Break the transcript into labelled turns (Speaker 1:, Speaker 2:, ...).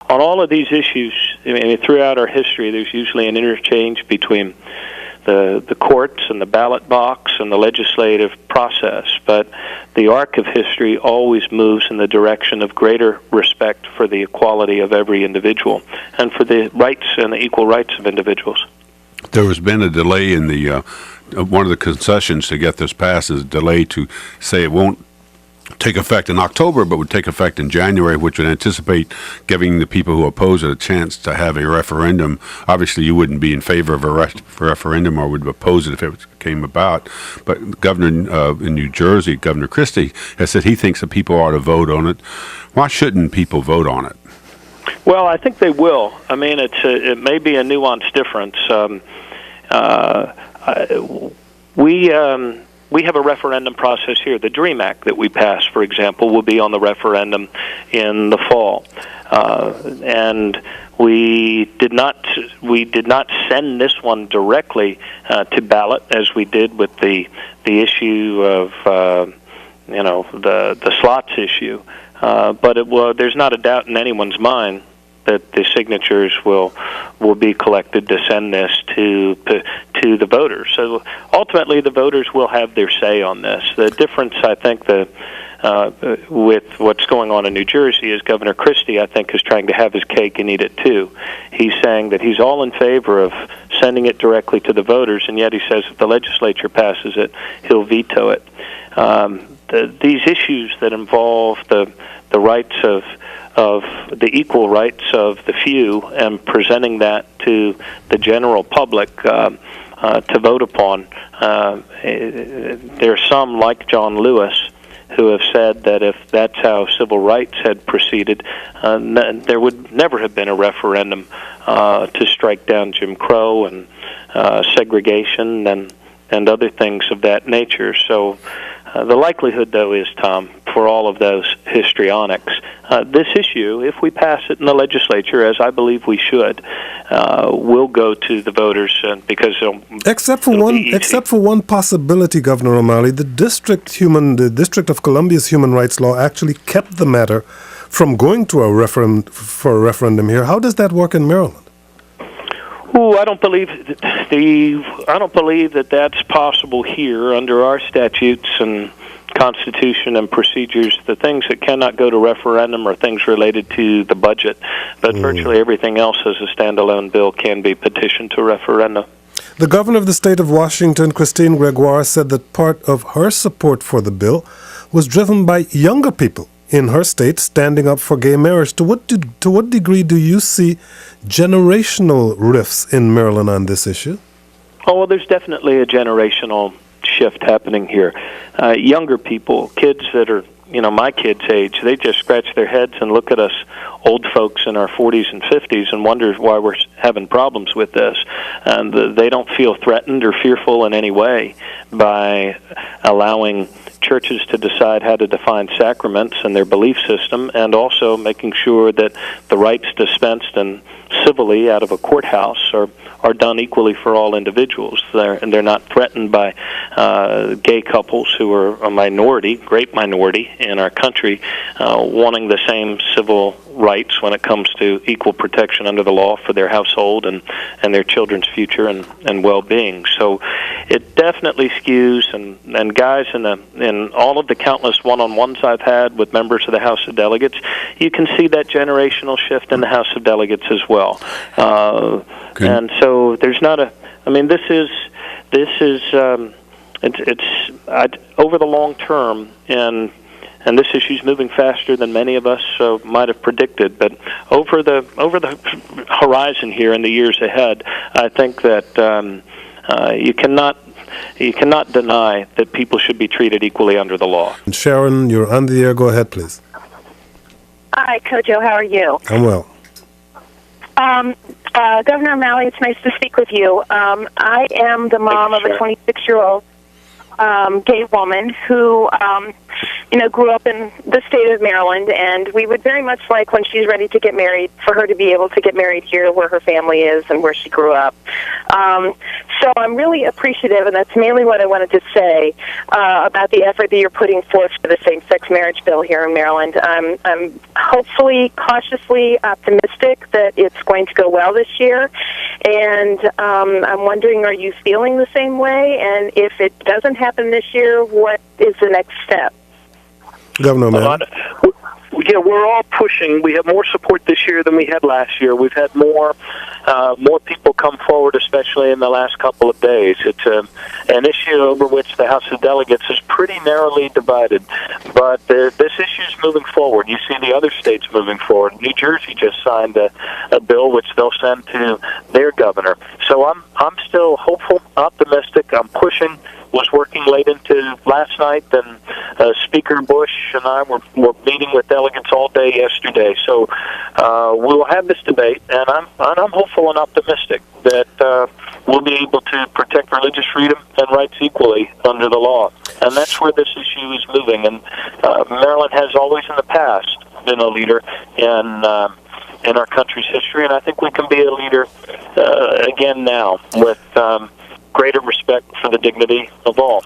Speaker 1: on all of these issues, I mean, throughout our history, there's usually an interchange between the courts and the ballot box and the legislative process, but the arc of history always moves in the direction of greater respect for the equality of every individual and for the rights and the equal rights of individuals.
Speaker 2: There has been a delay in the one of the concessions to get this passed is a delay to say it won't take effect in October, but would take effect in January, which would anticipate giving the people who oppose it a chance to have a referendum. Obviously, you wouldn't be in favor of a referendum or would oppose it if it came about. But the governor in New Jersey, Governor Christie, has said he thinks that people ought to vote on it. Why shouldn't people vote on it?
Speaker 1: Well, I think they will. I mean, it may be a nuanced difference. We have a referendum process here. The DREAM Act that we passed, for example, will be on the referendum in the fall, and we did not send this one directly to ballot as we did with the issue of the slots issue. But there's not a doubt in anyone's mind that the signatures will be collected to send this to the voters. So ultimately, the voters will have their say on this. The difference, I think, with what's going on in New Jersey is Governor Christie, I think, is trying to have his cake and eat it too. He's saying that he's all in favor of sending it directly to the voters, and yet he says if the legislature passes it, he'll veto it. These issues that involve the rights of the equal rights of the few and presenting that to the general public to vote upon. There are some, like John Lewis, who have said that if that's how civil rights had proceeded, there would never have been a referendum to strike down Jim Crow and segregation and other things of that nature. So the likelihood, though, is, Tom, for all of those histrionics, this issue, if we pass it in the legislature, as I believe we should, will go to the voters because
Speaker 3: except for one possibility, Governor O'Malley, the District of Columbia's Human Rights Law actually kept the matter from going to a referendum here. How does that work in Maryland?
Speaker 1: I don't believe that that's possible here under our statutes and Constitution and procedures. The things that cannot go to referendum are things related to the budget, but virtually everything else as a standalone bill can be petitioned to referendum.
Speaker 3: The governor of the state of Washington, Christine Gregoire, said that part of her support for the bill was driven by younger people in her state standing up for gay marriage. To what degree do you see generational rifts in Maryland on this issue?
Speaker 1: Oh, well, there's definitely a generational shift happening here. Younger people, kids that are, my kids' age, they just scratch their heads and look at us old folks in our 40s and 50s and wonder why we're having problems with this. And they don't feel threatened or fearful in any way by allowing churches to decide how to define sacraments and their belief system, and also making sure that the rites dispensed and civilly out of a courthouse are done equally for all individuals. They're not threatened by gay couples who are a minority, great minority in our country, wanting the same civil rights when it comes to equal protection under the law for their household and their children's future and well-being. So it definitely skews, and guys, in all of the countless one-on-ones I've had with members of the House of Delegates, you can see that generational shift in the House of Delegates as well. And so there's not it's over the long term, and this issue's moving faster than many of us might have predicted. But over the horizon here in the years ahead, I think that you cannot deny that people should be treated equally under the law.
Speaker 3: Sharon, you're on the air. Go ahead, please.
Speaker 4: Hi, Kojo. How are you?
Speaker 3: I'm well.
Speaker 4: Governor O'Malley, it's nice to speak with you. I am the mom of a 26-year-old gay woman who grew up in the state of Maryland, and we would very much like when she's ready to get married for her to be able to get married here where her family is and where she grew up. So I'm really appreciative, and that's mainly what I wanted to say about the effort that you're putting forth for the same-sex marriage bill here in Maryland. I'm hopefully cautiously optimistic that it's going to go well this year, and I'm wondering, are you feeling the same way? And if it doesn't happen this year, what is the next step?
Speaker 3: Governor O'Malley.
Speaker 1: Yeah, we're all pushing. We have more support this year than we had last year. We've had more people come forward, especially in the last couple of days. It's an issue over which the House of Delegates is pretty narrowly divided, but this issue is moving forward. You see the other states moving forward. New Jersey just signed a bill which they'll send to their governor. So I'm still hopeful, optimistic. I'm pushing. Was working late into last night, and Speaker Bush and I were meeting with delegates all day yesterday. So we will have this debate, and I'm hopeful and optimistic that we'll be able to protect religious freedom and rights equally under the law. And that's where this issue is moving. And Maryland has always in the past been a leader in our country's history, and I think we can be a leader again now with greater respect for the dignity of all.